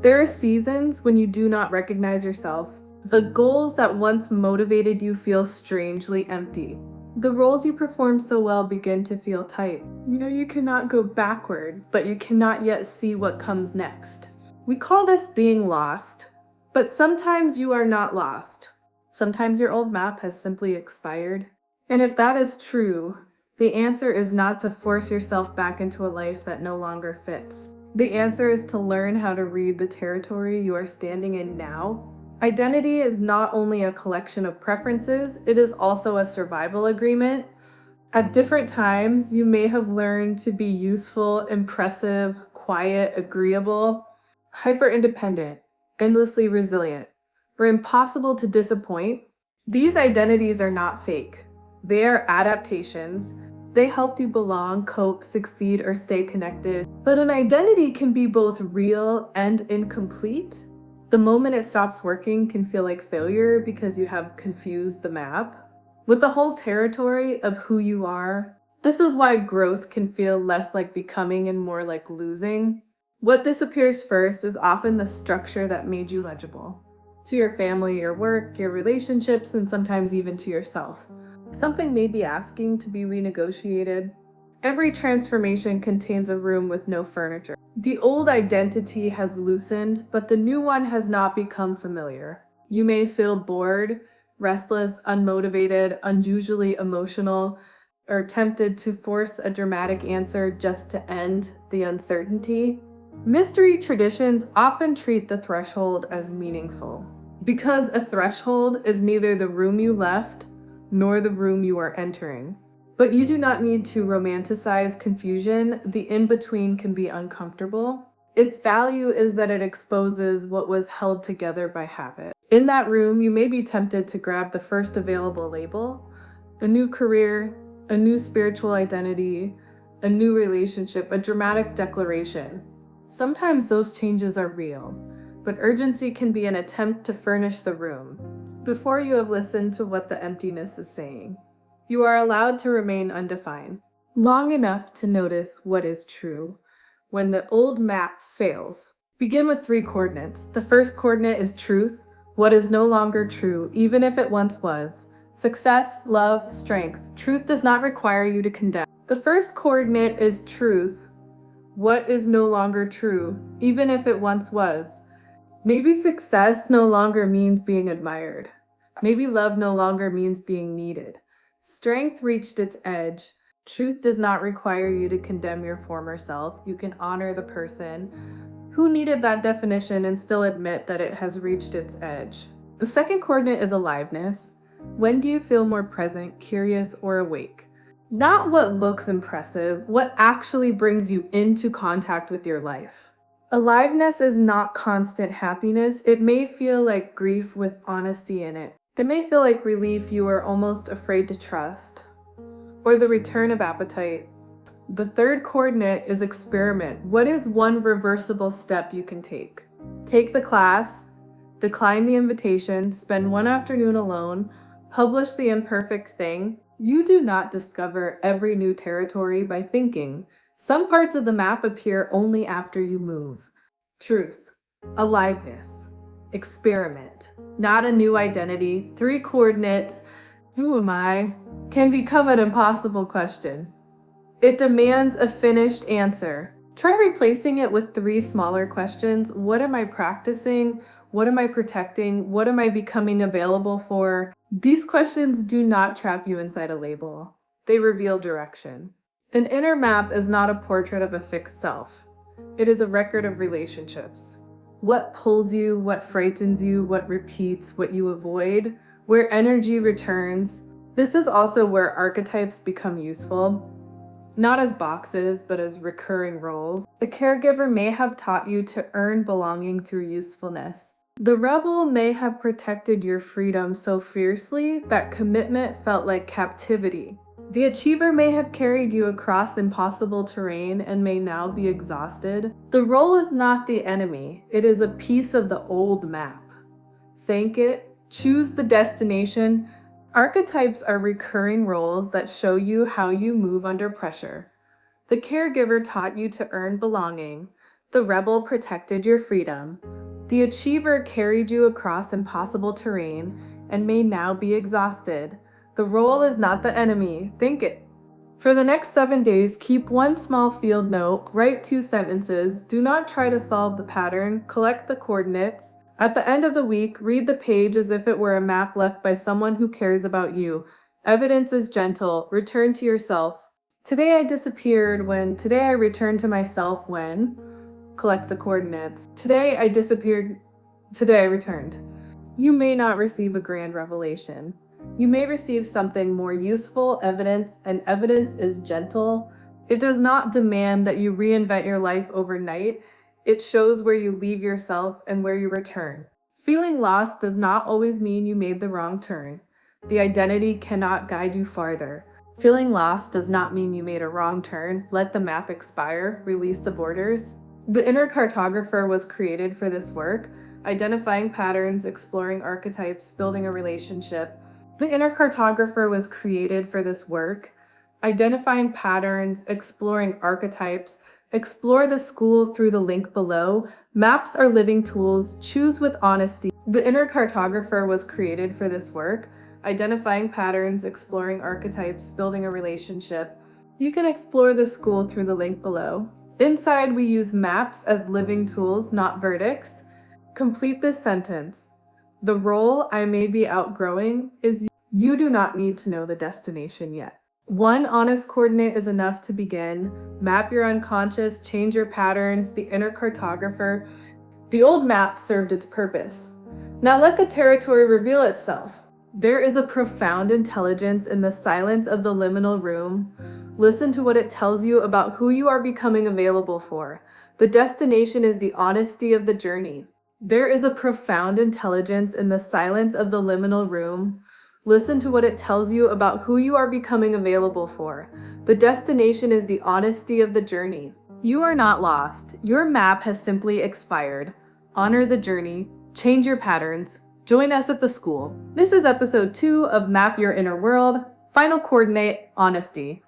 There are seasons when you do not recognize yourself. The goals that once motivated you feel strangely empty. The roles you perform so well begin to feel tight. You know you cannot go backward, but you cannot yet see what comes next. We call this being lost, but sometimes you are not lost. Sometimes your old map has simply expired. And if that is true, the answer is not to force yourself back into a life that no longer fits. The answer is to learn how to read the territory you are standing in now. Identity is not only a collection of preferences, it is also a survival agreement. At different times, you may have learned to be useful, impressive, quiet, agreeable, hyper-independent, endlessly resilient, or impossible to disappoint. These identities are not fake. They are adaptations. They help you belong, cope, succeed, or stay connected. But an identity can be both real and incomplete. The moment it stops working can feel like failure because you have confused the map with the whole territory of who you are. This is why growth can feel less like becoming and more like losing. What disappears first is often the structure that made you legible. To your family, your work, your relationships, and sometimes even to yourself. Something may be asking to be renegotiated. Every transformation contains a room with no furniture. The old identity has loosened, but the new one has not become familiar. You may feel bored, restless, unmotivated, unusually emotional, or tempted to force a dramatic answer just to end the uncertainty. Mystery traditions often treat the threshold as meaningful, because a threshold is neither the room you left nor the room you are entering. But you do not need to romanticize confusion. The in-between can be uncomfortable. Its value is that it exposes what was held together by habit. In that room, you may be tempted to grab the first available label, a new career, a new spiritual identity, a new relationship, a dramatic declaration. Sometimes those changes are real, but urgency can be an attempt to furnish the room before you have listened to what the emptiness is saying. You are allowed to remain undefined, long enough to notice what is true. When the old map fails, begin with 3 coordinates. The first coordinate is truth, what is no longer true, even if it once was. Success, love, strength. Truth does not require you to condemn. The first coordinate is truth, what is no longer true, even if it once was. Maybe success no longer means being admired. Maybe love no longer means being needed. Strength reached its edge. Truth does not require you to condemn your former self. You can honor the person who needed that definition and still admit that it has reached its edge. The second coordinate is aliveness. When do you feel more present, curious, or awake? Not what looks impressive, what actually brings you into contact with your life. Aliveness is not constant happiness. It may feel like grief with honesty in it. It may feel like relief you are almost afraid to trust, or the return of appetite. The third coordinate is experiment. What is one reversible step you can take? Take the class, decline the invitation, spend one afternoon alone, publish the imperfect thing. You do not discover every new territory by thinking. Some parts of the map appear only after you move. Truth, aliveness, experiment, not a new identity. 3 coordinates, who am I, can become an impossible question. It demands a finished answer. Try replacing it with 3 smaller questions. What am I practicing? What am I protecting? What am I becoming available for? These questions do not trap you inside a label. They reveal direction. An inner map is not a portrait of a fixed self. It is a record of relationships. What pulls you, what frightens you, what repeats, what you avoid, where energy returns. This is also where archetypes become useful. Not as boxes, but as recurring roles. The caregiver may have taught you to earn belonging through usefulness. The rebel may have protected your freedom so fiercely that commitment felt like captivity. The achiever may have carried you across impossible terrain and may now be exhausted. The role is not the enemy. It is a piece of the old map. Thank it. Choose the destination. Archetypes are recurring roles that show you how you move under pressure. The caregiver taught you to earn belonging. The rebel protected your freedom. The achiever carried you across impossible terrain and may now be exhausted. The role is not the enemy. Think it. For the next 7 days, keep one small field note, write 2 sentences, do not try to solve the pattern, collect the coordinates. At the end of the week, read the page as if it were a map left by someone who cares about you. Evidence is gentle. Return to yourself. Today I disappeared when, today I returned to myself when, collect the coordinates. Today I disappeared, today I returned. You may not receive a grand revelation. You may receive something more useful, evidence, and evidence is gentle. It does not demand that you reinvent your life overnight. It shows where you leave yourself and where you return. Feeling lost does not always mean you made the wrong turn. The identity cannot guide you farther. Feeling lost does not mean you made a wrong turn. Let the map expire, release the borders. The Inner Cartographer was created for this work, identifying patterns, exploring archetypes, building a relationship. The Inner Cartographer was created for this work, identifying patterns, exploring archetypes. Explore the school through the link below. Maps are living tools. Choose with honesty. The Inner Cartographer was created for this work, identifying patterns, exploring archetypes, building a relationship. You can explore the school through the link below. Inside, we use maps as living tools, not verdicts. Complete this sentence. The role I may be outgrowing is you do not need to know the destination yet. One honest coordinate is enough to begin. Map your unconscious, change your patterns, the Inner Cartographer. The old map served its purpose. Now let the territory reveal itself. There is a profound intelligence in the silence of the liminal room. Listen to what it tells you about who you are becoming available for. The destination is the honesty of the journey. There is a profound intelligence in the silence of the liminal room. Listen to what it tells you about who you are becoming available for. The destination is the honesty of the journey. You are not lost. Your map has simply expired. Honor the journey. Change your patterns. Join us at the school. This is episode 2 of Map Your Inner World. Final coordinate, honesty.